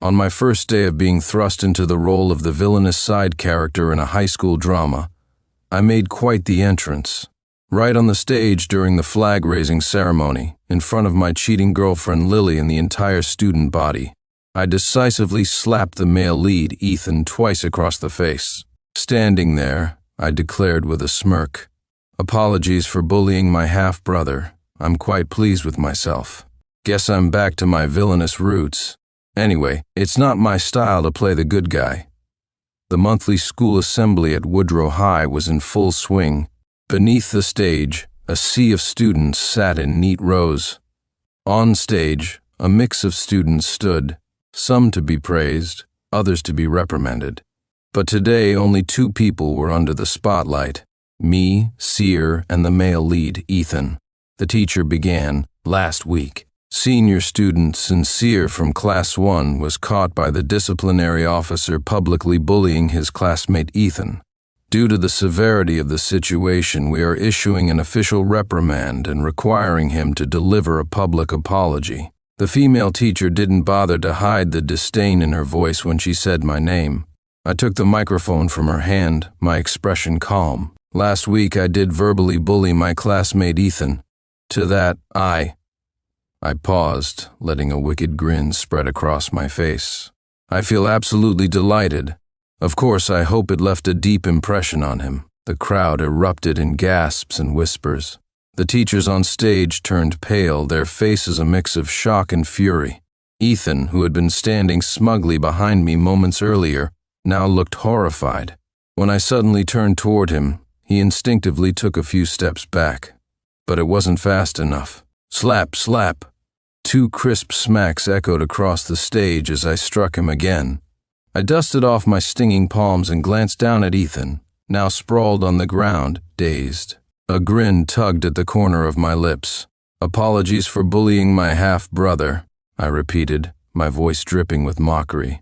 On my first day of being thrust into the role of the villainous side character in a high school drama, I made quite the entrance. Right on the stage during the flag-raising ceremony, in front of my cheating girlfriend Lily and the entire student body, I decisively slapped the male lead, Ethan, twice across the face. Standing there, I declared with a smirk, "Apologies for bullying my half-brother. I'm quite pleased with myself. Guess I'm back to my villainous roots. Anyway, it's not my style to play the good guy." The monthly school assembly at Woodrow High was in full swing. Beneath the stage, a sea of students sat in neat rows. On stage, a mix of students stood, some to be praised, others to be reprimanded. But today only two people were under the spotlight, me, Cere, and the male lead, Ethan. The teacher began, "Last week, senior student Cere from Class 1 was caught by the disciplinary officer publicly bullying his classmate Ethan. Due to the severity of the situation, we are issuing an official reprimand and requiring him to deliver a public apology." The female teacher didn't bother to hide the disdain in her voice when she said my name. I took the microphone from her hand, my expression calm. "Last week I did verbally bully my classmate Ethan. To that, I paused, letting a wicked grin spread across my face. "I feel absolutely delighted. Of course, I hope it left a deep impression on him." The crowd erupted in gasps and whispers. The teachers on stage turned pale, their faces a mix of shock and fury. Ethan, who had been standing smugly behind me moments earlier, now looked horrified. When I suddenly turned toward him, he instinctively took a few steps back. But it wasn't fast enough. Slap, slap. 2 crisp smacks echoed across the stage as I struck him again. I dusted off my stinging palms and glanced down at Ethan, now sprawled on the ground, dazed. A grin tugged at the corner of my lips. "Apologies for bullying my half-brother," I repeated, my voice dripping with mockery.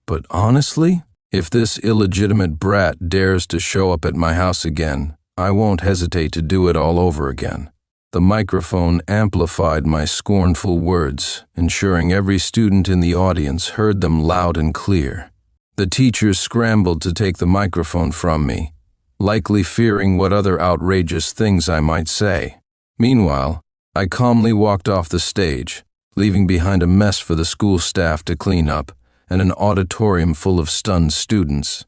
"But honestly, if this illegitimate brat dares to show up at my house again, I won't hesitate to do it all over again." The microphone amplified my scornful words, ensuring every student in the audience heard them loud and clear. The teachers scrambled to take the microphone from me, likely fearing what other outrageous things I might say. Meanwhile, I calmly walked off the stage, leaving behind a mess for the school staff to clean up and an auditorium full of stunned students.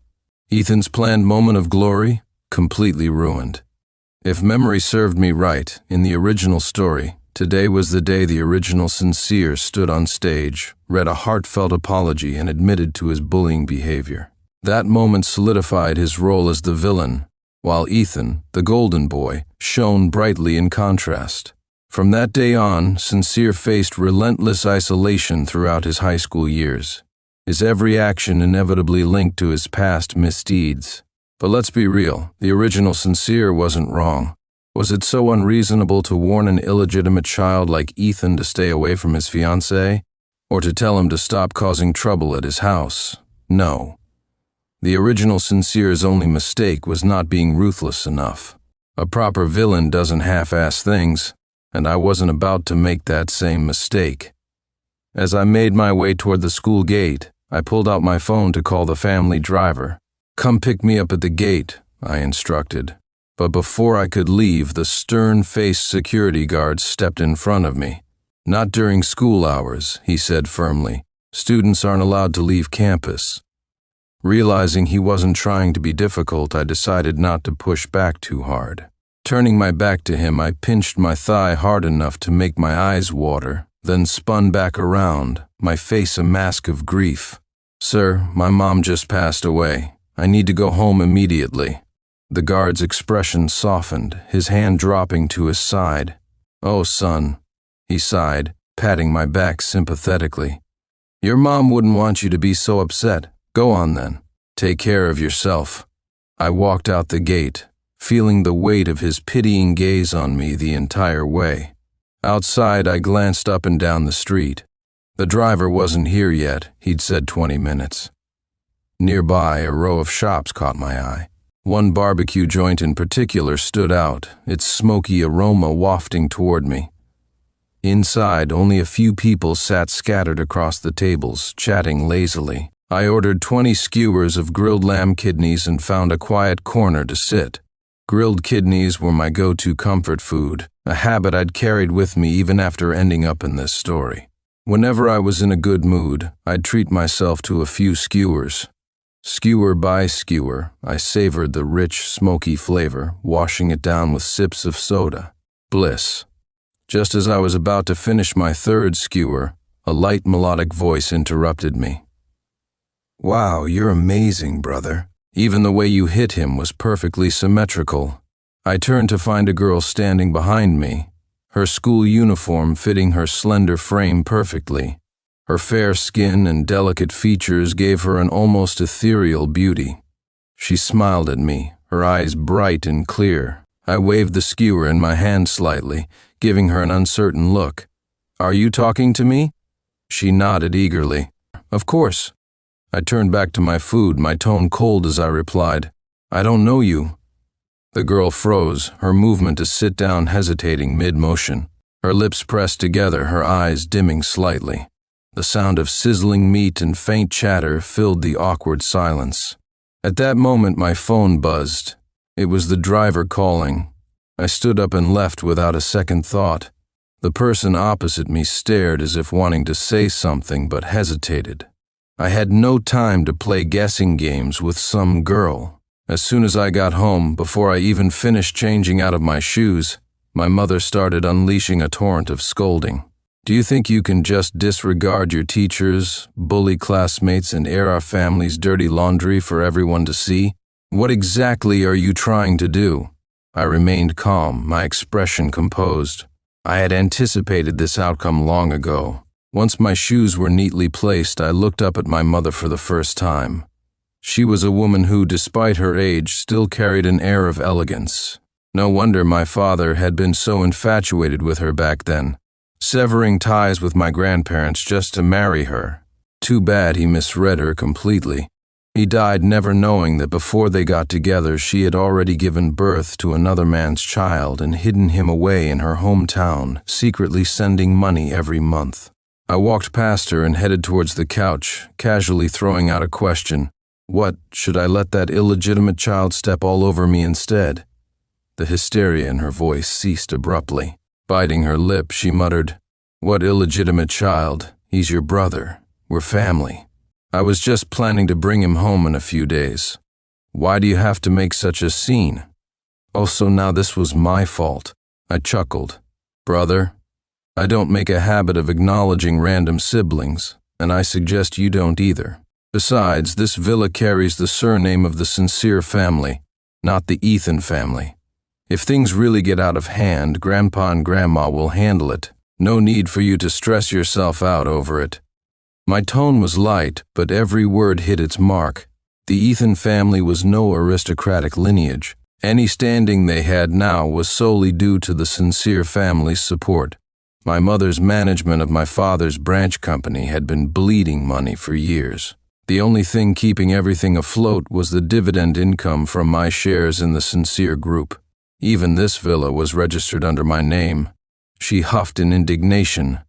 Ethan's planned moment of glory, completely ruined. If memory served me right, in the original story, today was the day the original Cere stood on stage, read a heartfelt apology, and admitted to his bullying behavior. That moment solidified his role as the villain, while Ethan, the golden boy, shone brightly in contrast. From that day on, Cere faced relentless isolation throughout his high school years, his every action inevitably linked to his past misdeeds. But let's be real, the original Cere wasn't wrong. Was it so unreasonable to warn an illegitimate child like Ethan to stay away from his fiancée, or to tell him to stop causing trouble at his house? No. The original Cere's only mistake was not being ruthless enough. A proper villain doesn't half-ass things, and I wasn't about to make that same mistake. As I made my way toward the school gate, I pulled out my phone to call the family driver. "Come pick me up at the gate," I instructed. But before I could leave, the stern-faced security guard stepped in front of me. "Not during school hours," he said firmly. "Students aren't allowed to leave campus." Realizing he wasn't trying to be difficult, I decided not to push back too hard. Turning my back to him, I pinched my thigh hard enough to make my eyes water, then spun back around, my face a mask of grief. "Sir, my mom just passed away. I need to go home immediately." The guard's expression softened, his hand dropping to his side. "Oh, son," he sighed, patting my back sympathetically. "Your mom wouldn't want you to be so upset. Go on then. Take care of yourself." I walked out the gate, feeling the weight of his pitying gaze on me the entire way. Outside, I glanced up and down the street. The driver wasn't here yet, he'd said 20 minutes. Nearby, a row of shops caught my eye. One barbecue joint in particular stood out, its smoky aroma wafting toward me. Inside, only a few people sat scattered across the tables, chatting lazily. I ordered 20 skewers of grilled lamb kidneys and found a quiet corner to sit. Grilled kidneys were my go-to comfort food, a habit I'd carried with me even after ending up in this story. Whenever I was in a good mood, I'd treat myself to a few skewers. Skewer by skewer, I savored the rich, smoky flavor, washing it down with sips of soda. Bliss. Just as I was about to finish my third skewer, a light melodic voice interrupted me. "Wow, you're amazing, brother. Even the way you hit him was perfectly symmetrical." I turned to find a girl standing behind me, her school uniform fitting her slender frame perfectly. Her fair skin and delicate features gave her an almost ethereal beauty. She smiled at me, her eyes bright and clear. I waved the skewer in my hand slightly, giving her an uncertain look. "Are you talking to me?" She nodded eagerly. "Of course." I turned back to my food, my tone cold as I replied, "I don't know you." The girl froze, her movement to sit down hesitating mid-motion. Her lips pressed together, her eyes dimming slightly. The sound of sizzling meat and faint chatter filled the awkward silence. At that moment, my phone buzzed. It was the driver calling. I stood up and left without a second thought. The person opposite me stared as if wanting to say something but hesitated. I had no time to play guessing games with some girl. As soon as I got home, before I even finished changing out of my shoes, my mother started unleashing a torrent of scolding. "Do you think you can just disregard your teachers, bully classmates, and air our family's dirty laundry for everyone to see? What exactly are you trying to do?" I remained calm, my expression composed. I had anticipated this outcome long ago. Once my shoes were neatly placed, I looked up at my mother for the first time. She was a woman who, despite her age, still carried an air of elegance. No wonder my father had been so infatuated with her back then, severing ties with my grandparents just to marry her. Too bad he misread her completely. He died never knowing that before they got together she had already given birth to another man's child and hidden him away in her hometown, secretly sending money every month. I walked past her and headed towards the couch, casually throwing out a question. What, should I let that illegitimate child step all over me instead? The hysteria in her voice ceased abruptly. Biting her lip, she muttered, "What illegitimate child? He's your brother. We're family. I was just planning to bring him home in a few days. Why do you have to make such a scene?" "Oh, so now this was my fault." I chuckled. "Brother, I don't make a habit of acknowledging random siblings, and I suggest you don't either. Besides, this villa carries the surname of the Cere family, not the Ethan family. If things really get out of hand, Grandpa and Grandma will handle it. No need for you to stress yourself out over it." My tone was light, but every word hit its mark. The Ethan family was no aristocratic lineage. Any standing they had now was solely due to the Cere family's support. My mother's management of my father's branch company had been bleeding money for years. The only thing keeping everything afloat was the dividend income from my shares in the Cere group. Even this villa was registered under my name. She huffed in indignation.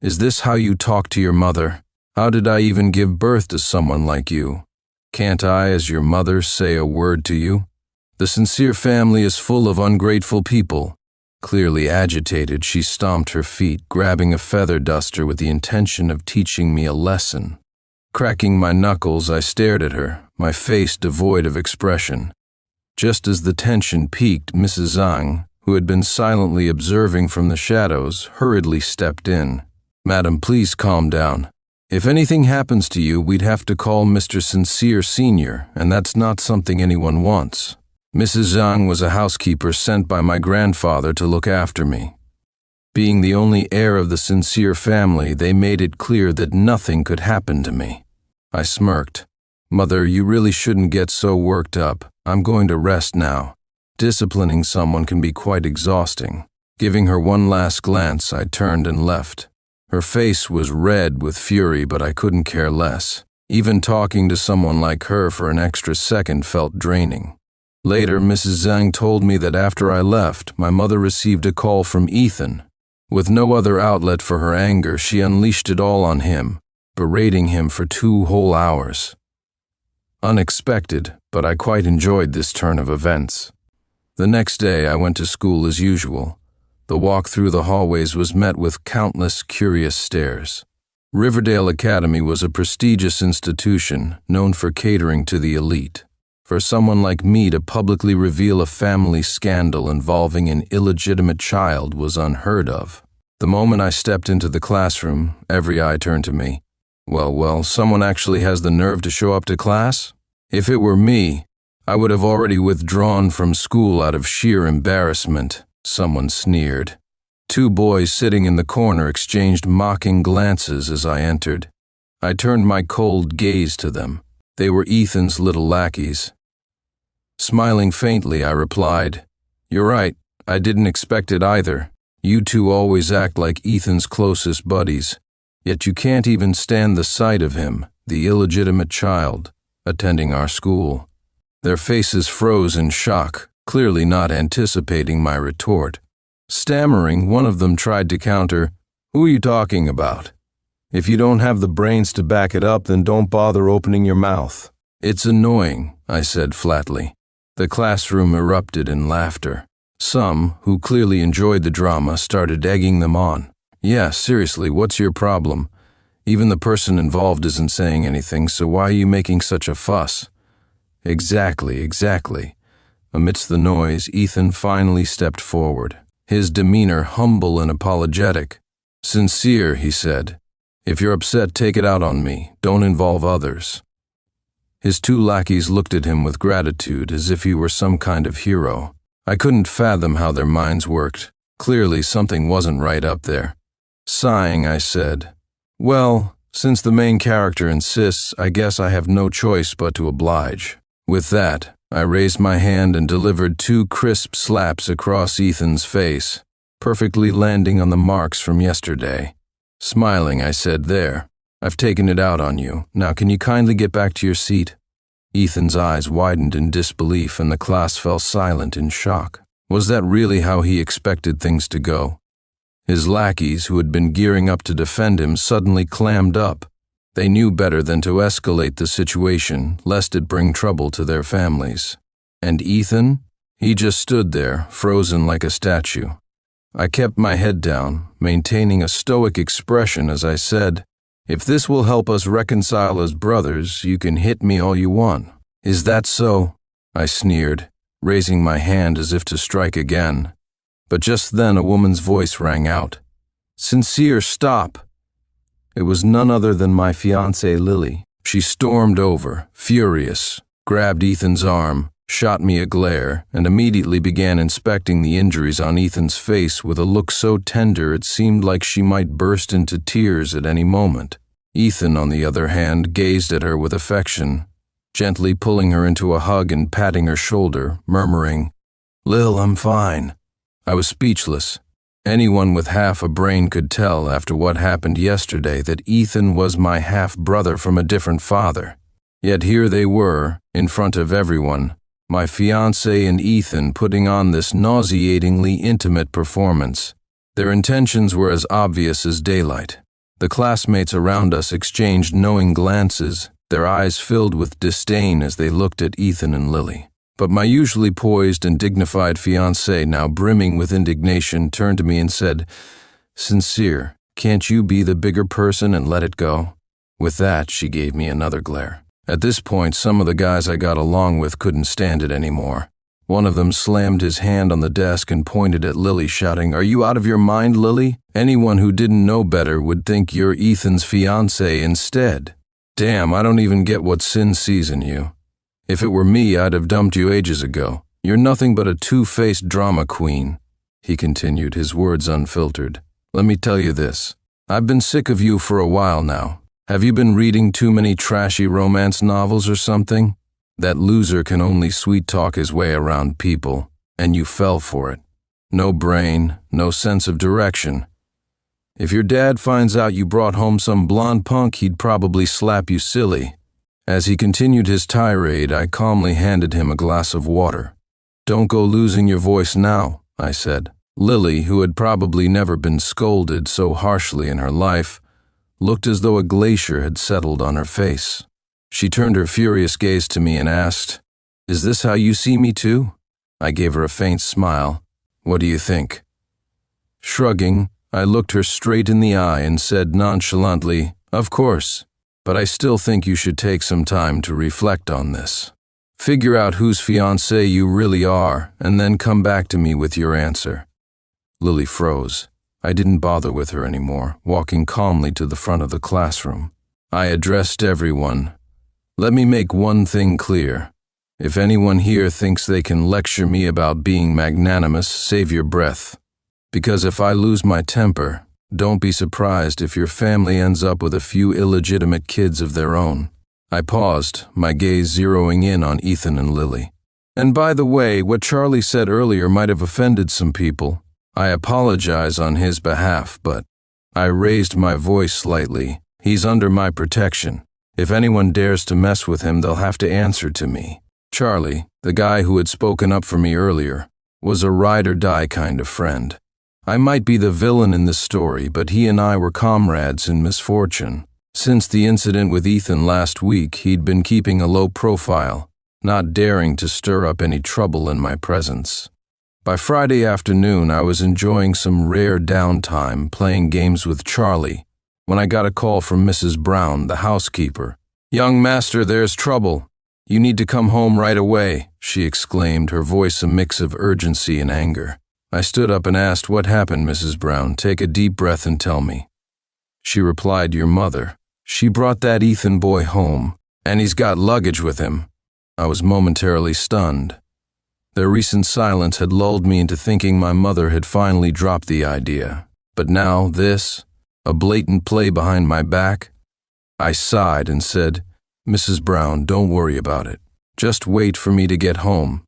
"Is this how you talk to your mother? How did I even give birth to someone like you? Can't I, as your mother, say a word to you? The Cere family is full of ungrateful people." Clearly agitated, she stomped her feet, grabbing a feather duster with the intention of teaching me a lesson. Cracking my knuckles, I stared at her, my face devoid of expression. Just as the tension peaked, Mrs. Zhang, who had been silently observing from the shadows, hurriedly stepped in. "Madam, please calm down. If anything happens to you, we'd have to call Mr. Cere Sr., and that's not something anyone wants." Mrs. Zhang was a housekeeper sent by my grandfather to look after me. Being the only heir of the Cere family, they made it clear that nothing could happen to me. I smirked. "Mother, you really shouldn't get so worked up. I'm going to rest now. Disciplining someone can be quite exhausting." Giving her one last glance, I turned and left. Her face was red with fury, but I couldn't care less. Even talking to someone like her for an extra second felt draining. Later, Mrs. Zhang told me that after I left, my mother received a call from Ethan. With no other outlet for her anger, she unleashed it all on him, berating him for 2 whole hours. Unexpected, but I quite enjoyed this turn of events. The next day I went to school as usual. The walk through the hallways was met with countless curious stares. Riverdale Academy was a prestigious institution known for catering to the elite. For someone like me to publicly reveal a family scandal involving an illegitimate child was unheard of. The moment I stepped into the classroom, every eye turned to me. Well, someone actually has the nerve to show up to class? If it were me, I would have already withdrawn from school out of sheer embarrassment, someone sneered. 2 boys sitting in the corner exchanged mocking glances as I entered. I turned my cold gaze to them. They were Ethan's little lackeys. Smiling faintly, I replied, "You're right, I didn't expect it either. You 2 always act like Ethan's closest buddies, yet you can't even stand the sight of him, the illegitimate child, attending our school." Their faces froze in shock, clearly not anticipating my retort. Stammering, one of them tried to counter, "Who are you talking about? If you don't have the brains to back it up, then don't bother opening your mouth." "It's annoying," I said flatly. The classroom erupted in laughter. Some, who clearly enjoyed the drama, started egging them on. "Yeah, seriously, what's your problem? Even the person involved isn't saying anything, so why are you making such a fuss?" Exactly. Amidst the noise, Ethan finally stepped forward, his demeanor humble and apologetic. "Sincere," he said. "If you're upset, take it out on me. Don't involve others." His 2 lackeys looked at him with gratitude, as if he were some kind of hero. I couldn't fathom how their minds worked. Clearly something wasn't right up there. Sighing, I said, "Well, since the main character insists, I guess I have no choice but to oblige." With that, I raised my hand and delivered 2 crisp slaps across Ethan's face, perfectly landing on the marks from yesterday. Smiling, I said, "There, I've taken it out on you. Now can you kindly get back to your seat?" Ethan's eyes widened in disbelief and the class fell silent in shock. Was that really how he expected things to go? His lackeys, who had been gearing up to defend him, suddenly clammed up. They knew better than to escalate the situation, lest it bring trouble to their families. And Ethan? He just stood there, frozen like a statue. I kept my head down, maintaining a stoic expression as I said, "If this will help us reconcile as brothers, you can hit me all you want." "Is that so?" I sneered, raising my hand as if to strike again. But just then a woman's voice rang out. "Sincere, stop!" It was none other than my fiancée Lily. She stormed over, furious, grabbed Ethan's arm, shot me a glare, and immediately began inspecting the injuries on Ethan's face with a look so tender it seemed like she might burst into tears at any moment. Ethan, on the other hand, gazed at her with affection, gently pulling her into a hug and patting her shoulder, murmuring, "Lil, I'm fine." I was speechless. Anyone with half a brain could tell after what happened yesterday that Ethan was my half-brother from a different father. Yet here they were, in front of everyone, my fiancé and Ethan putting on this nauseatingly intimate performance. Their intentions were as obvious as daylight. The classmates around us exchanged knowing glances, their eyes filled with disdain as they looked at Ethan and Lily. But my usually poised and dignified fiancé, now brimming with indignation, turned to me and said, "Sincere, can't you be the bigger person and let it go?" With that, she gave me another glare. At this point, some of the guys I got along with couldn't stand it anymore. One of them slammed his hand on the desk and pointed at Lily, shouting, "Are you out of your mind, Lily? Anyone who didn't know better would think you're Ethan's fiancé instead. Damn, I don't even get what sin sees in you. If it were me, I'd have dumped you ages ago. You're nothing but a two-faced drama queen," he continued, his words unfiltered. "Let me tell you this. I've been sick of you for a while now. Have you been reading too many trashy romance novels or something? That loser can only sweet-talk his way around people, and you fell for it. No brain, no sense of direction. If your dad finds out you brought home some blonde punk, he'd probably slap you silly." As he continued his tirade, I calmly handed him a glass of water. "Don't go losing your voice now," I said. Lily, who had probably never been scolded so harshly in her life, looked as though a glacier had settled on her face. She turned her furious gaze to me and asked, "Is this how you see me too?" I gave her a faint smile. "What do you think?" Shrugging, I looked her straight in the eye and said nonchalantly, "Of course, but I still think you should take some time to reflect on this. Figure out whose fiancé you really are, and then come back to me with your answer." Lily froze. I didn't bother with her anymore, walking calmly to the front of the classroom. I addressed everyone. "Let me make one thing clear. If anyone here thinks they can lecture me about being magnanimous, save your breath. Because if I lose my temper, don't be surprised if your family ends up with a few illegitimate kids of their own." I paused, my gaze zeroing in on Ethan and Lily. "And by the way, what Charlie said earlier might have offended some people. I apologize on his behalf, but..." I raised my voice slightly. "He's under my protection. If anyone dares to mess with him, they'll have to answer to me." Charlie, the guy who had spoken up for me earlier, was a ride-or-die kind of friend. I might be the villain in this story, but he and I were comrades in misfortune. Since the incident with Ethan last week, he'd been keeping a low profile, not daring to stir up any trouble in my presence. By Friday afternoon, I was enjoying some rare downtime playing games with Charlie when I got a call from Mrs. Brown, the housekeeper. "Young master, there's trouble. You need to come home right away," she exclaimed, her voice a mix of urgency and anger. I stood up and asked, "What happened, Mrs. Brown? Take a deep breath and tell me." She replied, "Your mother. She brought that Ethan boy home, and he's got luggage with him." I was momentarily stunned. Their recent silence had lulled me into thinking my mother had finally dropped the idea. But now this, a blatant play behind my back? I sighed and said, "Mrs. Brown, don't worry about it. Just wait for me to get home."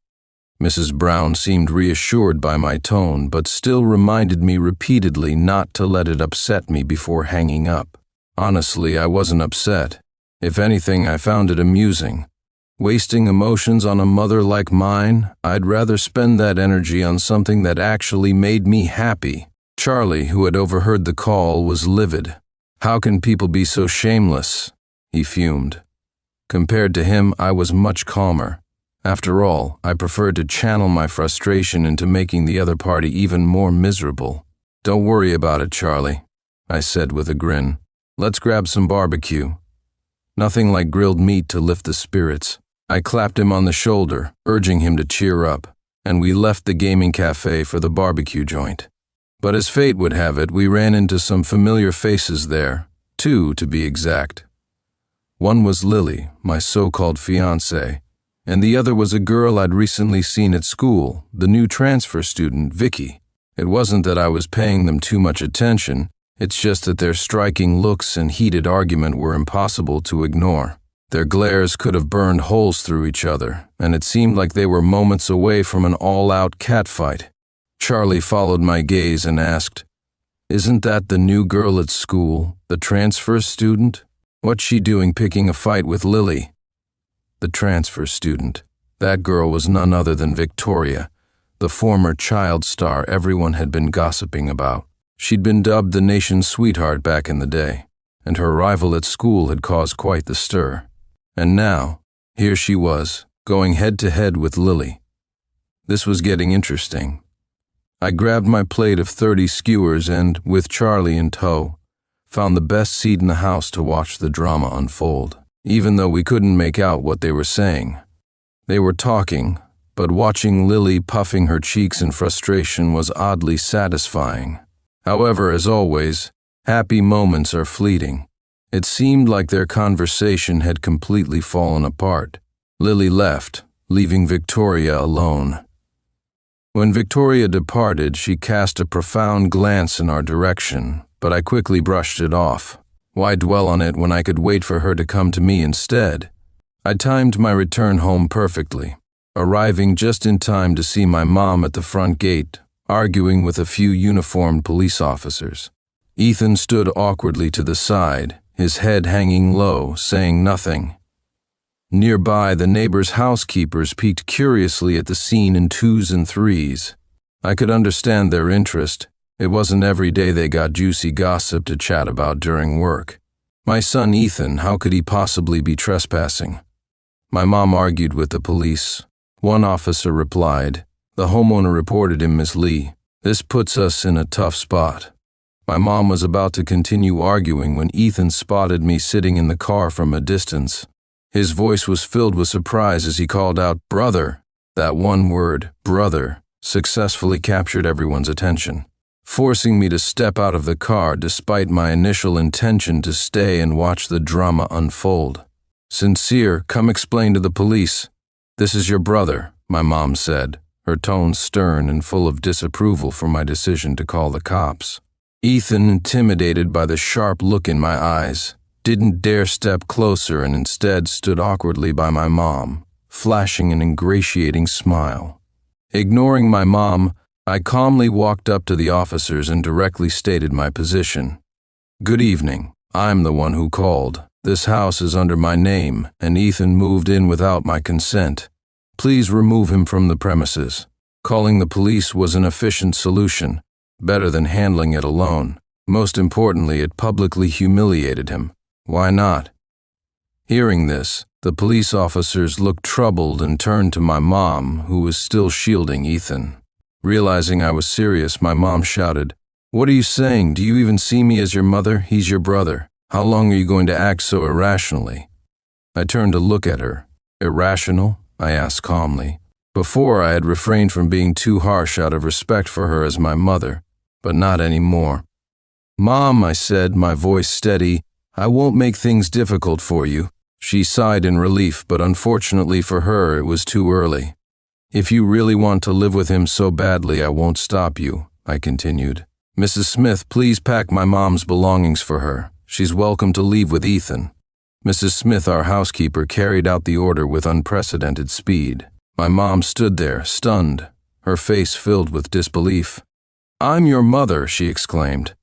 Mrs. Brown seemed reassured by my tone, but still reminded me repeatedly not to let it upset me before hanging up. Honestly, I wasn't upset. If anything, I found it amusing. Wasting emotions on a mother like mine, I'd rather spend that energy on something that actually made me happy. Charlie, who had overheard the call, was livid. "How can people be so shameless?" he fumed. Compared to him, I was much calmer. After all, I preferred to channel my frustration into making the other party even more miserable. "Don't worry about it, Charlie," I said with a grin. "Let's grab some barbecue." Nothing like grilled meat to lift the spirits. I clapped him on the shoulder, urging him to cheer up, and we left the gaming cafe for the barbecue joint. But as fate would have it, we ran into some familiar faces there, 2 to be exact. One was Lily, my so-called fiancée, and the other was a girl I'd recently seen at school, the new transfer student, Vicky. It wasn't that I was paying them too much attention, it's just that their striking looks and heated argument were impossible to ignore. Their glares could have burned holes through each other, and it seemed like they were moments away from an all-out catfight. Charlie followed my gaze and asked, "Isn't that the new girl at school, the transfer student? What's she doing picking a fight with Lily?" The transfer student. That girl was none other than Victoria, the former child star everyone had been gossiping about. She'd been dubbed the nation's sweetheart back in the day, and her arrival at school had caused quite the stir. And now, here she was, going head-to-head with Lily. This was getting interesting. I grabbed my plate of 30 skewers and, with Charlie in tow, found the best seat in the house to watch the drama unfold. Even though we couldn't make out what they were saying. They were talking, but watching Lily puffing her cheeks in frustration was oddly satisfying. However, as always, happy moments are fleeting. It seemed like their conversation had completely fallen apart. Lily left, leaving Victoria alone. When Victoria departed, she cast a profound glance in our direction, but I quickly brushed it off. Why dwell on it when I could wait for her to come to me instead? I timed my return home perfectly, arriving just in time to see my mom at the front gate, arguing with a few uniformed police officers. Ethan stood awkwardly to the side, his head hanging low, saying nothing. Nearby, the neighbors' housekeepers peeked curiously at the scene in 2s and 3s. I could understand their interest. It wasn't every day they got juicy gossip to chat about during work. My son Ethan, how could he possibly be trespassing? My mom argued with the police. One officer replied, "The homeowner reported him, Miss Lee. This puts us in a tough spot." My mom was about to continue arguing when Ethan spotted me sitting in the car from a distance. His voice was filled with surprise as he called out, "Brother." That one word, brother, successfully captured everyone's attention, forcing me to step out of the car despite my initial intention to stay and watch the drama unfold. "Cere, come explain to the police. This is your brother," my mom said, her tone stern and full of disapproval for my decision to call the cops. Ethan, intimidated by the sharp look in my eyes, didn't dare step closer and instead stood awkwardly by my mom, flashing an ingratiating smile. Ignoring my mom, I calmly walked up to the officers and directly stated my position. "Good evening. I'm the one who called. This house is under my name, and Ethan moved in without my consent. Please remove him from the premises." Calling the police was an efficient solution, better than handling it alone. Most importantly, it publicly humiliated him. Why not? Hearing this, the police officers looked troubled and turned to my mom, who was still shielding Ethan. Realizing I was serious, my mom shouted, "What are you saying? Do you even see me as your mother? He's your brother. How long are you going to act so irrationally?" I turned to look at her. "Irrational?" I asked calmly. Before, I had refrained from being too harsh out of respect for her as my mother, but not anymore. "Mom," I said, my voice steady, "I won't make things difficult for you." She sighed in relief, but unfortunately for her, it was too early. "If you really want to live with him so badly, I won't stop you," I continued. "Mrs. Smith, please pack my mom's belongings for her. She's welcome to leave with Ethan." Mrs. Smith, our housekeeper, carried out the order with unprecedented speed. My mom stood there, stunned, her face filled with disbelief. "I'm your mother," she exclaimed.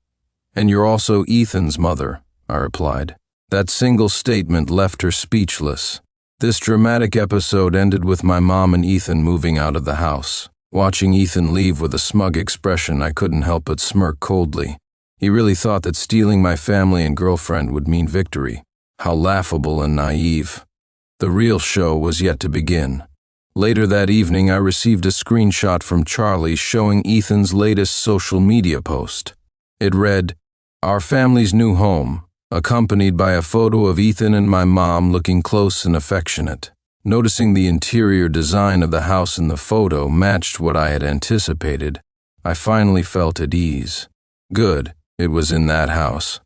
"And you're also Ethan's mother," I replied. That single statement left her speechless. This dramatic episode ended with my mom and Ethan moving out of the house. Watching Ethan leave with a smug expression, I couldn't help but smirk coldly. He really thought that stealing my family and girlfriend would mean victory. How laughable and naive. The real show was yet to begin. Later that evening, I received a screenshot from Charlie showing Ethan's latest social media post. It read, "Our family's new home," accompanied by a photo of Ethan and my mom looking close and affectionate. Noticing the interior design of the house in the photo matched what I had anticipated, I finally felt at ease. Good, it was in that house.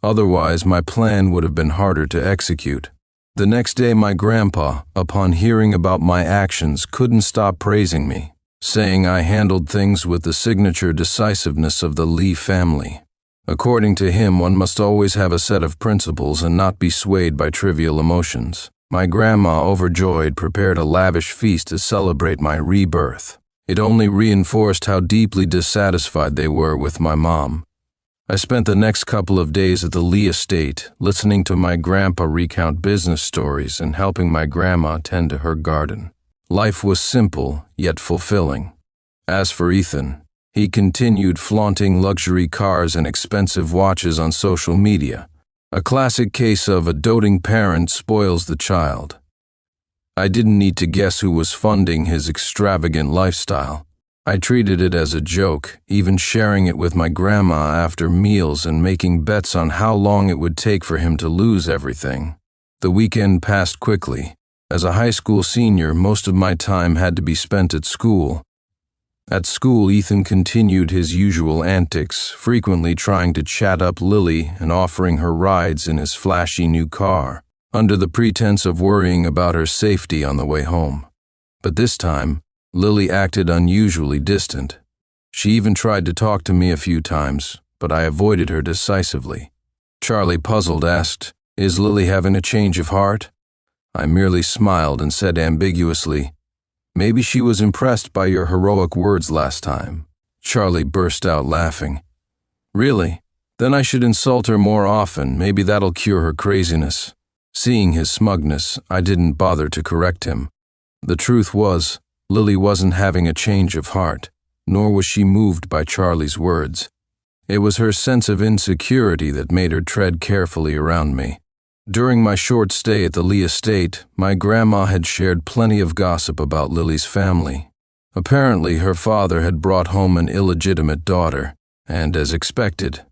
Otherwise, my plan would have been harder to execute. The next day, my grandpa, upon hearing about my actions, couldn't stop praising me, saying I handled things with the signature decisiveness of the Lee family. According to him, one must always have a set of principles and not be swayed by trivial emotions. My grandma, overjoyed, prepared a lavish feast to celebrate my rebirth. It only reinforced how deeply dissatisfied they were with my mom. I spent the next couple of days at the Lee estate, listening to my grandpa recount business stories and helping my grandma tend to her garden. Life was simple, yet fulfilling. As for Ethan, he continued flaunting luxury cars and expensive watches on social media, a classic case of a doting parent spoils the child. I didn't need to guess who was funding his extravagant lifestyle. I treated it as a joke, even sharing it with my grandma after meals and making bets on how long it would take for him to lose everything. The weekend passed quickly. As a high school senior, most of my time had to be spent at school. At school, Ethan continued his usual antics, frequently trying to chat up Lily and offering her rides in his flashy new car, under the pretense of worrying about her safety on the way home. But this time, Lily acted unusually distant. She even tried to talk to me a few times, but I avoided her decisively. Charlie, puzzled, asked, "Is Lily having a change of heart?" I merely smiled and said ambiguously, "Maybe she was impressed by your heroic words last time." Charlie burst out laughing. "Really? Then I should insult her more often. Maybe that'll cure her craziness." Seeing his smugness, I didn't bother to correct him. The truth was, Lily wasn't having a change of heart. nor was she moved by Charlie's words. It was her sense of insecurity that made her tread carefully around me. During my short stay at the Lee estate, my grandma had shared plenty of gossip about Lily's family. Apparently, her father had brought home an illegitimate daughter, and as expected,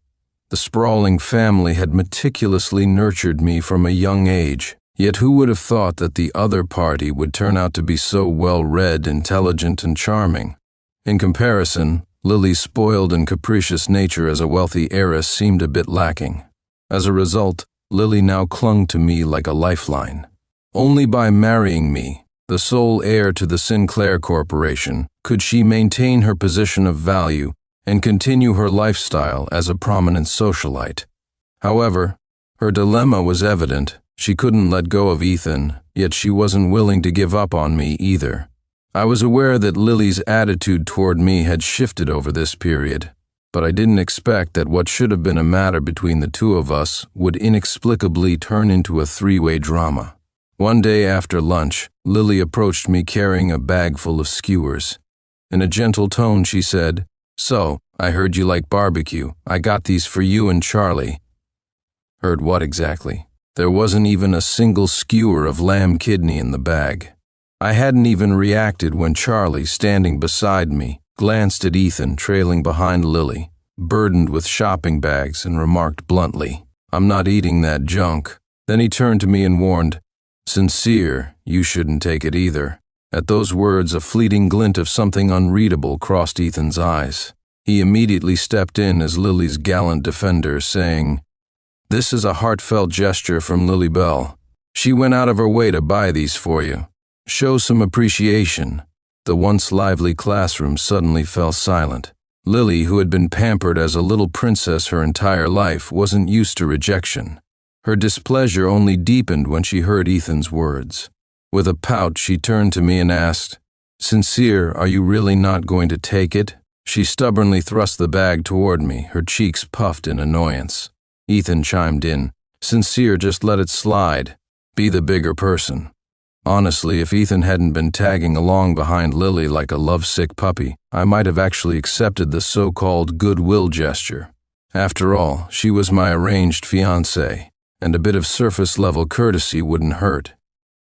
the sprawling family had meticulously nurtured me from a young age. Yet who would have thought that the other party would turn out to be so well-read, intelligent, and charming? In comparison, Lily's spoiled and capricious nature as a wealthy heiress seemed a bit lacking. As a result, Lily now clung to me like a lifeline. Only by marrying me, the sole heir to the Sinclair Corporation, could she maintain her position of value and continue her lifestyle as a prominent socialite. However, her dilemma was evident. She couldn't let go of Ethan, yet she wasn't willing to give up on me either. I was aware that Lily's attitude toward me had shifted over this period, but I didn't expect that what should have been a matter between the two of us would inexplicably turn into a three-way drama. One day after lunch, Lily approached me carrying a bag full of skewers. In a gentle tone, she said, "So, I heard you like barbecue. I got these for you and Charlie." Heard what exactly? There wasn't even a single skewer of lamb kidney in the bag. I hadn't even reacted when Charlie, standing beside me, glanced at Ethan trailing behind Lily, burdened with shopping bags, and remarked bluntly, "I'm not eating that junk." Then he turned to me and warned, "Sincere, you shouldn't take it either." At those words, a fleeting glint of something unreadable crossed Ethan's eyes. He immediately stepped in as Lily's gallant defender, saying, "This is a heartfelt gesture from Lily Bell. She went out of her way to buy these for you. Show some appreciation." The once lively classroom suddenly fell silent. Lily, who had been pampered as a little princess her entire life, wasn't used to rejection. Her displeasure only deepened when she heard Ethan's words. With a pout, she turned to me and asked, "Sincere, are you really not going to take it?" She stubbornly thrust the bag toward me, her cheeks puffed in annoyance. Ethan chimed in, "Sincere, just let it slide. Be the bigger person." Honestly, if Ethan hadn't been tagging along behind Lily like a lovesick puppy, I might have actually accepted the so-called goodwill gesture. After all, she was my arranged fiancée, and a bit of surface-level courtesy wouldn't hurt.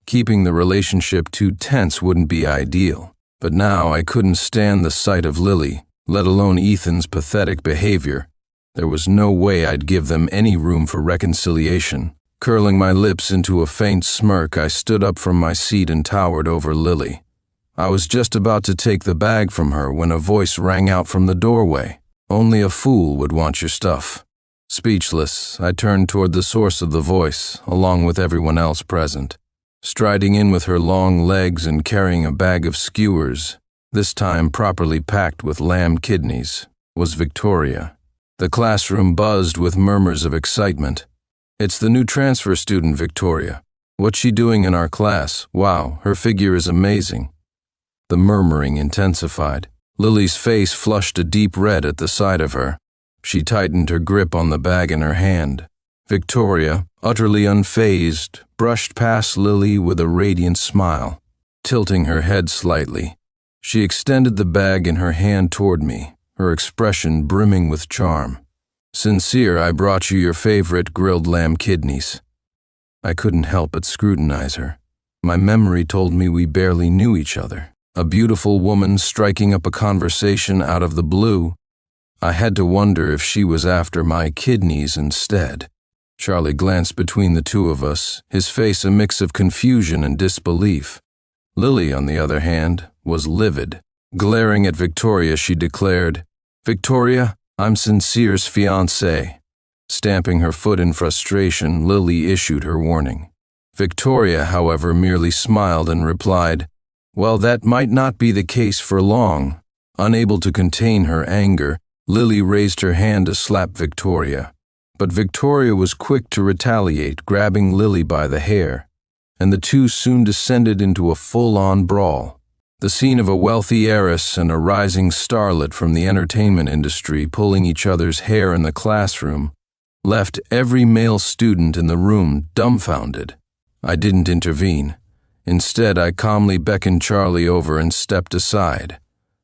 Keeping the relationship too tense wouldn't be ideal. But now I couldn't stand the sight of Lily, let alone Ethan's pathetic behavior. There was no way I'd give them any room for reconciliation. Curling my lips into a faint smirk, I stood up from my seat and towered over Lily. I was just about to take the bag from her when a voice rang out from the doorway. "Only a fool would want your stuff." Speechless, I turned toward the source of the voice, along with everyone else present. Striding in with her long legs and carrying a bag of skewers, this time properly packed with lamb kidneys, was Victoria. The classroom buzzed with murmurs of excitement. "It's the new transfer student, Victoria. What's she doing in our class? Wow, her figure is amazing." The murmuring intensified. Lily's face flushed a deep red at the sight of her. She tightened her grip on the bag in her hand. Victoria, utterly unfazed, brushed past Lily with a radiant smile. Tilting her head slightly, she extended the bag in her hand toward me, her expression brimming with charm. "Sincere, I brought you your favorite grilled lamb kidneys." I couldn't help but scrutinize her. My memory told me we barely knew each other. A beautiful woman striking up a conversation out of the blue. I had to wonder if she was after my kidneys instead. Charlie glanced between the two of us, his face a mix of confusion and disbelief. Lily, on the other hand, was livid. Glaring at Victoria, she declared, "Victoria, I'm Sincere's fiancée." Stamping her foot in frustration, Lily issued her warning. Victoria, however, merely smiled and replied, "Well, that might not be the case for long." Unable to contain her anger, Lily raised her hand to slap Victoria. But Victoria was quick to retaliate, grabbing Lily by the hair, and the two soon descended into a full-on brawl. The scene of a wealthy heiress and a rising starlet from the entertainment industry pulling each other's hair in the classroom left every male student in the room dumbfounded. I didn't intervene. Instead, I calmly beckoned Charlie over and stepped aside.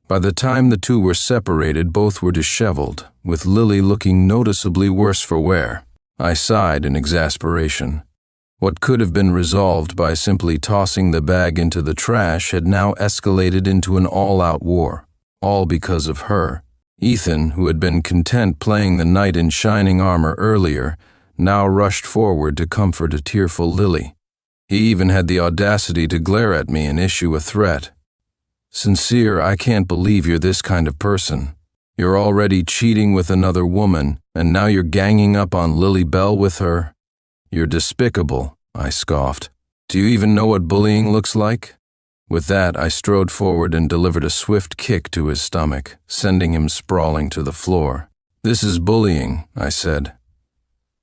By the time the two were separated, both were disheveled, with Lily looking noticeably worse for wear. I sighed in exasperation. What could have been resolved by simply tossing the bag into the trash had now escalated into an all-out war, all because of her. Ethan, who had been content playing the knight in shining armor earlier, now rushed forward to comfort a tearful Lily. He even had the audacity to glare at me and issue a threat. "Cere, I can't believe you're this kind of person. You're already cheating with another woman, and now you're ganging up on Lily Bell with her. You're despicable," I scoffed. "Do you even know what bullying looks like?" With that, I strode forward and delivered a swift kick to his stomach, sending him sprawling to the floor. "This is bullying," I said.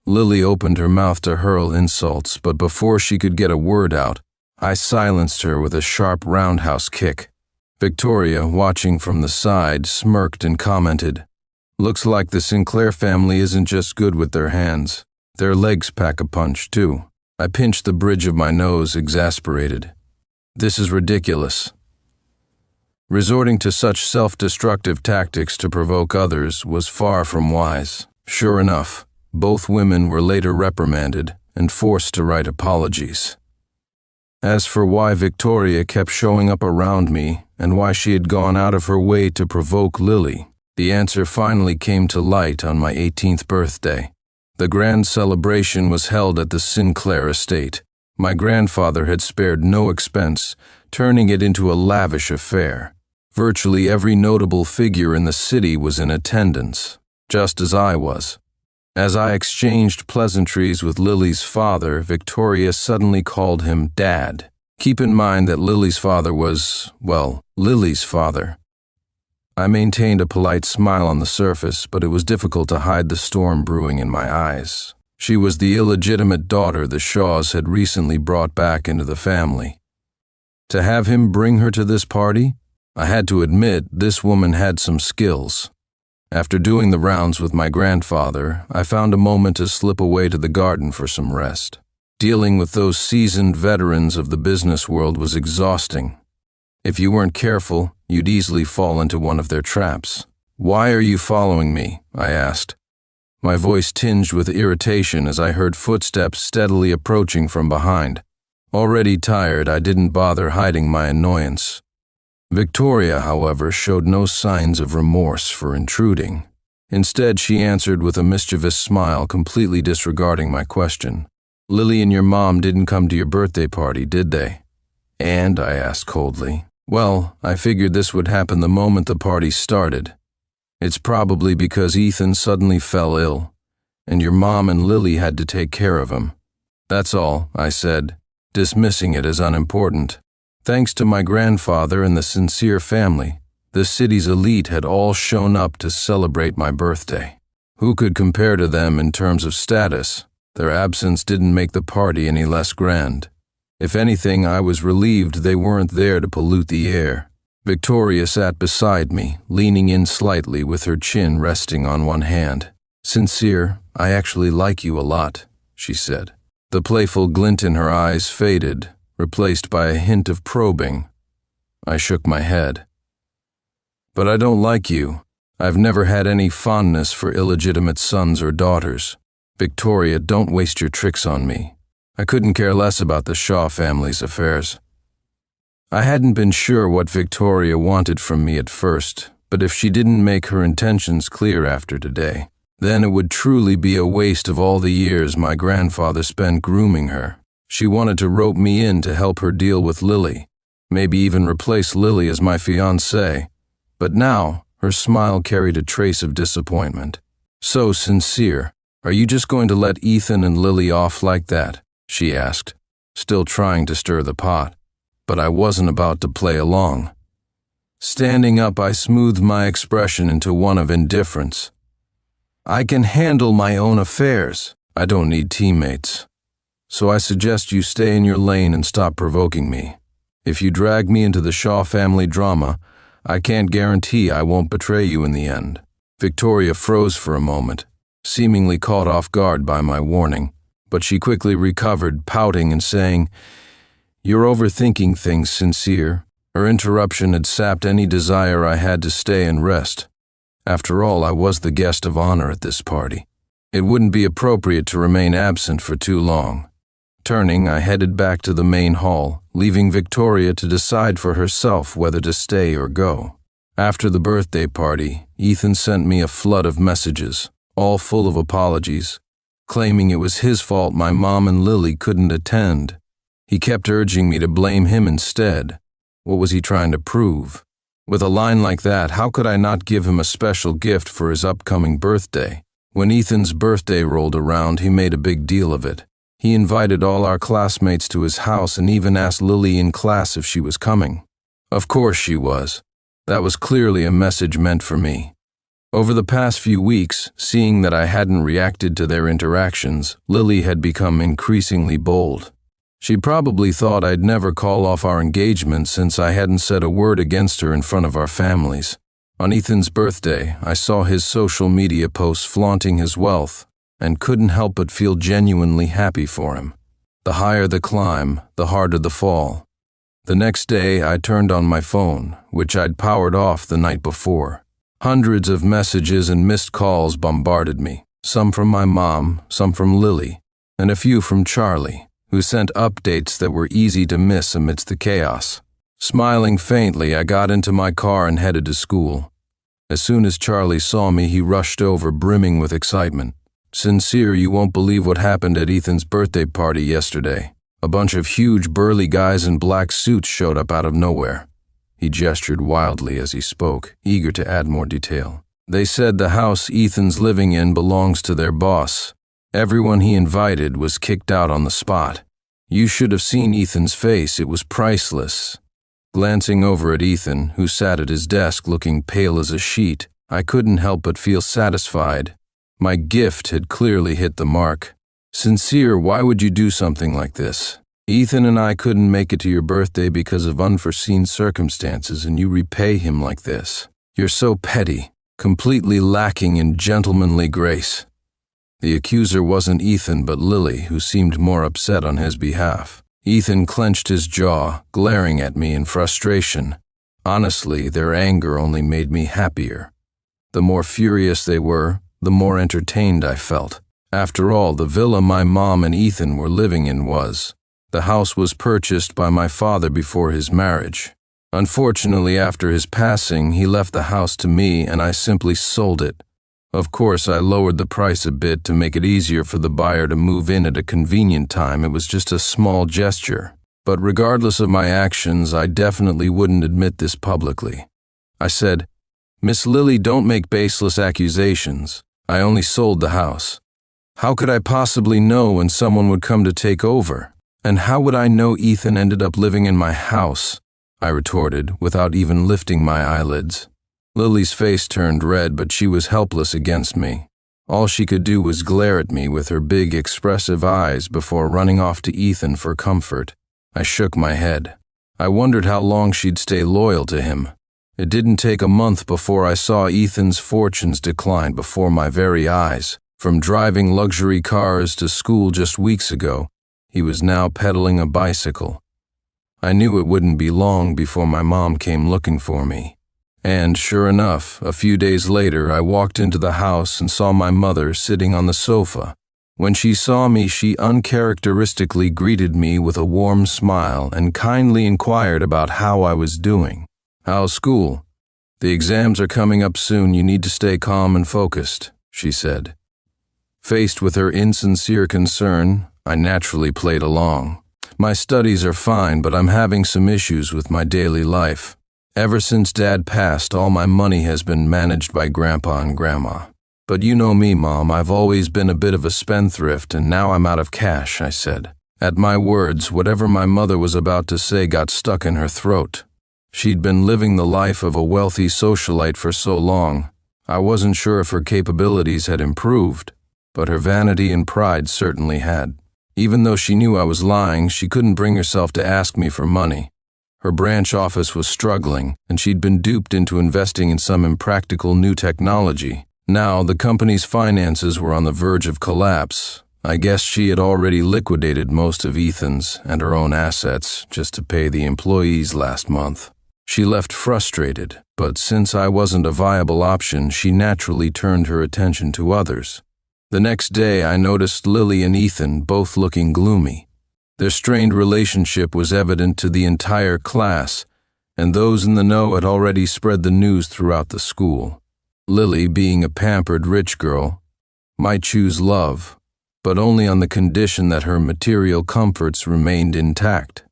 Lily opened her mouth to hurl insults, but before she could get a word out, I silenced her with a sharp roundhouse kick. Victoria, watching from the side, smirked and commented, "Looks like the Sinclair family isn't just good with their hands. Their legs pack a punch, too." I pinched the bridge of my nose, exasperated. This is ridiculous. Resorting to such self-destructive tactics to provoke others was far from wise. Sure enough, both women were later reprimanded and forced to write apologies. As for why Victoria kept showing up around me and why she had gone out of her way to provoke Lily, the answer finally came to light on my 18th birthday. The grand celebration was held at the Sinclair estate. My grandfather had spared no expense, turning it into a lavish affair. Virtually every notable figure in the city was in attendance, just as I was. As I exchanged pleasantries with Lily's father, Victoria suddenly called him Dad. Keep in mind that Lily's father was, well, Lily's father. I maintained a polite smile on the surface, but it was difficult to hide the storm brewing in my eyes. She was the illegitimate daughter the Shaws had recently brought back into the family. To have him bring her to this party? I had to admit this woman had some skills. After doing the rounds with my grandfather, I found a moment to slip away to the garden for some rest. Dealing with those seasoned veterans of the business world was exhausting. If you weren't careful, you'd easily fall into one of their traps. "Why are you following me?" I asked. My voice tinged with irritation as I heard footsteps steadily approaching from behind. Already tired, I didn't bother hiding my annoyance. Victoria, however, showed no signs of remorse for intruding. Instead, she answered with a mischievous smile, completely disregarding my question. "Lily and your mom didn't come to your birthday party, did they?" "And?" I asked coldly. "Well, I figured this would happen the moment the party started. It's probably because Ethan suddenly fell ill, and your mom and Lily had to take care of him. That's all," I said, dismissing it as unimportant. Thanks to my grandfather and the Cere family, the city's elite had all shown up to celebrate my birthday. Who could compare to them in terms of status? Their absence didn't make the party any less grand. If anything, I was relieved they weren't there to pollute the air. Victoria sat beside me, leaning in slightly with her chin resting on one hand. "Cere, I actually like you a lot," she said. The playful glint in her eyes faded, replaced by a hint of probing. I shook my head. "But I don't like you. I've never had any fondness for illegitimate sons or daughters. Victoria, don't waste your tricks on me. I couldn't care less about the Shaw family's affairs." I hadn't been sure what Victoria wanted from me at first, but if she didn't make her intentions clear after today, then it would truly be a waste of all the years my grandfather spent grooming her. She wanted to rope me in to help her deal with Lily, maybe even replace Lily as my fiancée. But now, her smile carried a trace of disappointment. "So, Cere, are you just going to let Ethan and Lily off like that?" she asked, still trying to stir the pot. But I wasn't about to play along. Standing up, I smoothed my expression into one of indifference. "I can handle my own affairs. I don't need teammates. So I suggest you stay in your lane and stop provoking me. If you drag me into the Shaw family drama, I can't guarantee I won't betray you in the end." Victoria froze for a moment, seemingly caught off guard by my warning, but she quickly recovered, pouting and saying, "You're overthinking things, Cere. Her interruption had sapped any desire I had to stay and rest. After all, I was the guest of honor at this party. It wouldn't be appropriate to remain absent for too long. Turning, I headed back to the main hall, leaving Victoria to decide for herself whether to stay or go. After the birthday party, Ethan sent me a flood of messages, all full of apologies, claiming it was his fault my mom and Lily couldn't attend. He kept urging me to blame him instead. What was he trying to prove? With a line like that, how could I not give him a special gift for his upcoming birthday? When Ethan's birthday rolled around, he made a big deal of it. He invited all our classmates to his house and even asked Lily in class if she was coming. Of course she was. That was clearly a message meant for me. Over the past few weeks, seeing that I hadn't reacted to their interactions, Lily had become increasingly bold. She probably thought I'd never call off our engagement since I hadn't said a word against her in front of our families. On Ethan's birthday, I saw his social media posts flaunting his wealth and couldn't help but feel genuinely happy for him. The higher the climb, the harder the fall. The next day, I turned on my phone, which I'd powered off the night before. Hundreds of messages and missed calls bombarded me, some from my mom, some from Lily, and a few from Charlie, who sent updates that were easy to miss amidst the chaos. Smiling faintly, I got into my car and headed to school. As soon as Charlie saw me, he rushed over, brimming with excitement. "Cere, you won't believe what happened at Ethan's birthday party yesterday. A bunch of huge, burly guys in black suits showed up out of nowhere." He gestured wildly as he spoke, eager to add more detail. "They said the house Ethan's living in belongs to their boss. Everyone he invited was kicked out on the spot. You should have seen Ethan's face, it was priceless." Glancing over at Ethan, who sat at his desk looking pale as a sheet, I couldn't help but feel satisfied. My gift had clearly hit the mark. "Cere, why would you do something like this? Ethan and I couldn't make it to your birthday because of unforeseen circumstances, and you repay him like this. You're so petty, completely lacking in gentlemanly grace." The accuser wasn't Ethan but Lily, who seemed more upset on his behalf. Ethan clenched his jaw, glaring at me in frustration. Honestly, their anger only made me happier. The more furious they were, the more entertained I felt. After all, the villa my mom and Ethan were living in was. The house was purchased by my father before his marriage. Unfortunately, after his passing, he left the house to me and I simply sold it. Of course, I lowered the price a bit to make it easier for the buyer to move in at a convenient time. It was just a small gesture. But regardless of my actions, I definitely wouldn't admit this publicly. I said, "Miss Lily, don't make baseless accusations. I only sold the house. How could I possibly know when someone would come to take over? And how would I know Ethan ended up living in my house?" I retorted, without even lifting my eyelids. Lily's face turned red, but she was helpless against me. All she could do was glare at me with her big, expressive eyes before running off to Ethan for comfort. I shook my head. I wondered how long she'd stay loyal to him. It didn't take a month before I saw Ethan's fortunes decline before my very eyes. From driving luxury cars to school just weeks ago, he was now pedaling a bicycle. I knew it wouldn't be long before my mom came looking for me. And sure enough, a few days later, I walked into the house and saw my mother sitting on the sofa. When she saw me, she uncharacteristically greeted me with a warm smile and kindly inquired about how I was doing. "How's school?" "The exams are coming up soon. You need to stay calm and focused," she said. Faced with her insincere concern, I naturally played along. "My studies are fine, but I'm having some issues with my daily life. Ever since Dad passed, all my money has been managed by Grandpa and Grandma. But you know me, Mom, I've always been a bit of a spendthrift, and now I'm out of cash," I said. At my words, whatever my mother was about to say got stuck in her throat. She'd been living the life of a wealthy socialite for so long, I wasn't sure if her capabilities had improved, but her vanity and pride certainly had. Even though she knew I was lying, she couldn't bring herself to ask me for money. Her branch office was struggling, and she'd been duped into investing in some impractical new technology. Now, the company's finances were on the verge of collapse. I guess she had already liquidated most of Ethan's and her own assets just to pay the employees last month. She left frustrated, but since I wasn't a viable option, she naturally turned her attention to others. The next day, I noticed Lily and Ethan both looking gloomy. Their strained relationship was evident to the entire class, and those in the know had already spread the news throughout the school. Lily, being a pampered rich girl, might choose love, but only on the condition that her material comforts remained intact.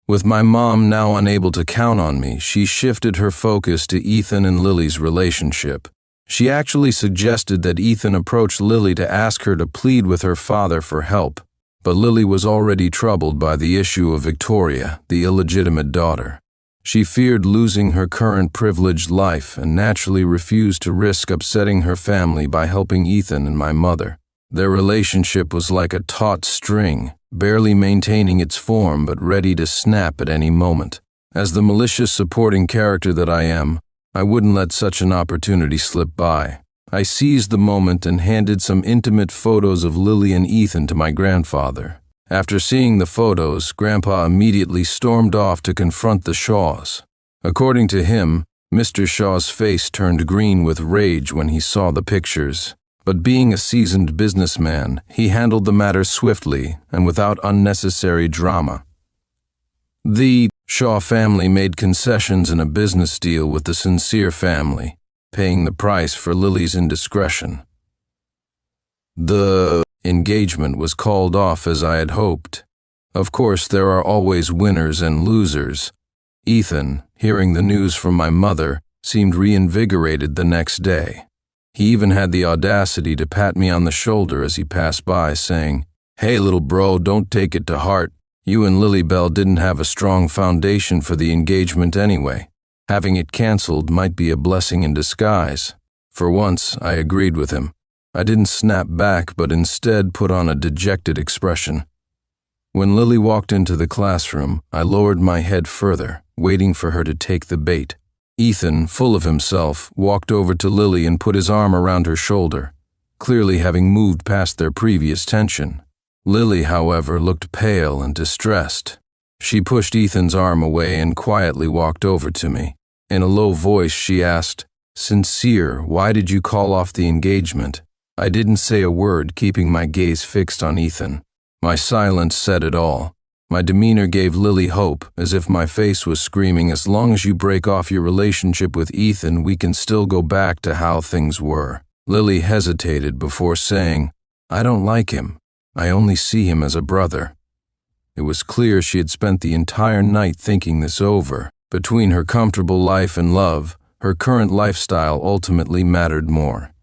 With my mom now unable to count on me, she shifted her focus to Ethan and Lily's relationship. She actually suggested that Ethan approach Lily to ask her to plead with her father for help, but Lily was already troubled by the issue of Victoria, the illegitimate daughter. She feared losing her current privileged life and naturally refused to risk upsetting her family by helping Ethan and my mother. Their relationship was like a taut string, barely maintaining its form but ready to snap at any moment. As the malicious supporting character that I am, I wouldn't let such an opportunity slip by. I seized the moment and handed some intimate photos of Lily and Ethan to my grandfather. After seeing the photos, Grandpa immediately stormed off to confront the Shaws. According to him, Mr. Shaw's face turned green with rage when he saw the pictures. But being a seasoned businessman, he handled the matter swiftly and without unnecessary drama. The Shaw family made concessions in a business deal with the Cere family, paying the price for Lily's indiscretion. The engagement was called off as I had hoped. Of course, there are always winners and losers. Ethan, hearing the news from my mother, seemed reinvigorated the next day. He even had the audacity to pat me on the shoulder as he passed by, saying, "Hey, little bro, don't take it to heart. You and Lily Bell didn't have a strong foundation for the engagement anyway. Having it canceled might be a blessing in disguise." For once, I agreed with him. I didn't snap back, but instead put on a dejected expression. When Lily walked into the classroom, I lowered my head further, waiting for her to take the bait. Ethan, full of himself, walked over to Lily and put his arm around her shoulder, clearly having moved past their previous tension. Lily, however, looked pale and distressed. She pushed Ethan's arm away and quietly walked over to me. In a low voice, she asked, "Cere, why did you call off the engagement?" I didn't say a word, keeping my gaze fixed on Ethan. My silence said it all. My demeanor gave Lily hope, as if my face was screaming, "As long as you break off your relationship with Ethan, we can still go back to how things were." Lily hesitated before saying, "I don't like him. I only see him as a brother." It was clear she had spent the entire night thinking this over. Between her comfortable life and love, her current lifestyle ultimately mattered more.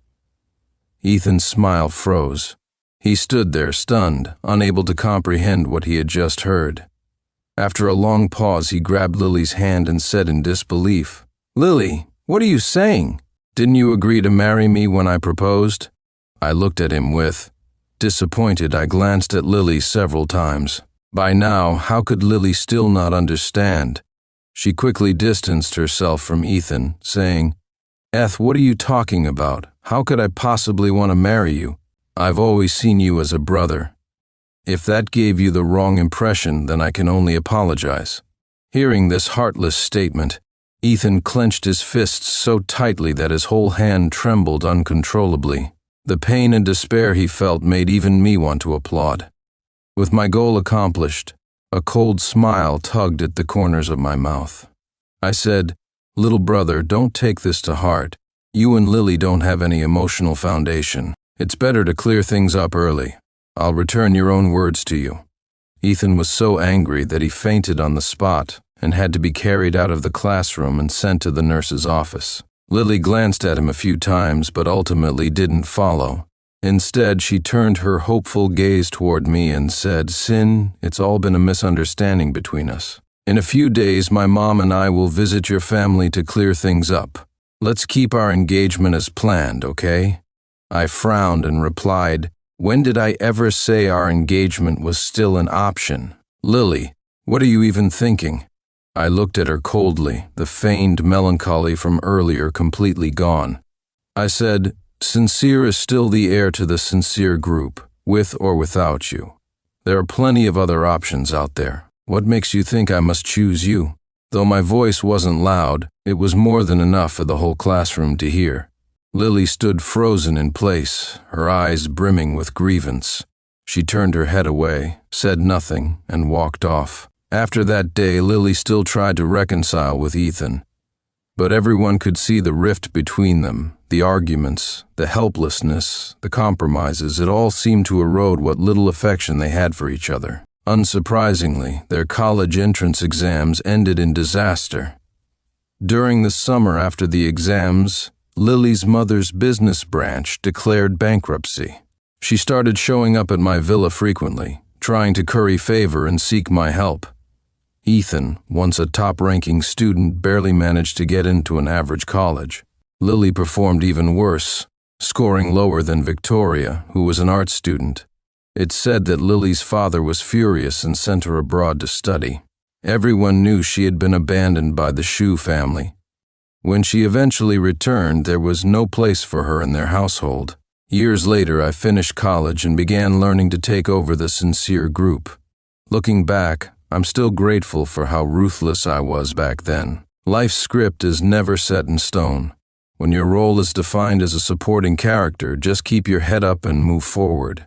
Ethan's smile froze. He stood there stunned, unable to comprehend what he had just heard. After a long pause, he grabbed Lily's hand and said in disbelief, "Lily, what are you saying? Didn't you agree to marry me when I proposed?" I looked at him with. Disappointed, I glanced at Lily several times. By now, how could Lily still not understand? She quickly distanced herself from Ethan, saying, "Eth, what are you talking about? How could I possibly want to marry you? I've always seen you as a brother. If that gave you the wrong impression, then I can only apologize." Hearing this heartless statement, Ethan clenched his fists so tightly that his whole hand trembled uncontrollably. The pain and despair he felt made even me want to applaud. With my goal accomplished, a cold smile tugged at the corners of my mouth. I said, "Little brother, don't take this to heart. You and Lily don't have any emotional foundation. It's better to clear things up early. I'll return your own words to you." Ethan was so angry that he fainted on the spot and had to be carried out of the classroom and sent to the nurse's office. Lily glanced at him a few times but ultimately didn't follow. Instead, she turned her hopeful gaze toward me and said, "Sin, it's all been a misunderstanding between us. In a few days, my mom and I will visit your family to clear things up. Let's keep our engagement as planned, okay?" I frowned and replied, "When did I ever say our engagement was still an option? Lily, what are you even thinking?" I looked at her coldly, the feigned melancholy from earlier completely gone. I said, "Cere is still the heir to the Cere group, with or without you. There are plenty of other options out there. What makes you think I must choose you?" Though my voice wasn't loud, it was more than enough for the whole classroom to hear. Lily stood frozen in place, her eyes brimming with grievance. She turned her head away, said nothing, and walked off. After that day, Lily still tried to reconcile with Ethan. But everyone could see the rift between them, the arguments, the helplessness, the compromises. It all seemed to erode what little affection they had for each other. Unsurprisingly, their college entrance exams ended in disaster. During the summer after the exams, Lily's mother's business branch declared bankruptcy. She started showing up at my villa frequently, trying to curry favor and seek my help. Ethan, once a top-ranking student, barely managed to get into an average college. Lily performed even worse, scoring lower than Victoria, who was an art student. It's said that Lily's father was furious and sent her abroad to study. Everyone knew she had been abandoned by the Shu family. When she eventually returned, there was no place for her in their household. Years later, I finished college and began learning to take over the Cere group. Looking back, I'm still grateful for how ruthless I was back then. Life's script is never set in stone. When your role is defined as a supporting character, just keep your head up and move forward.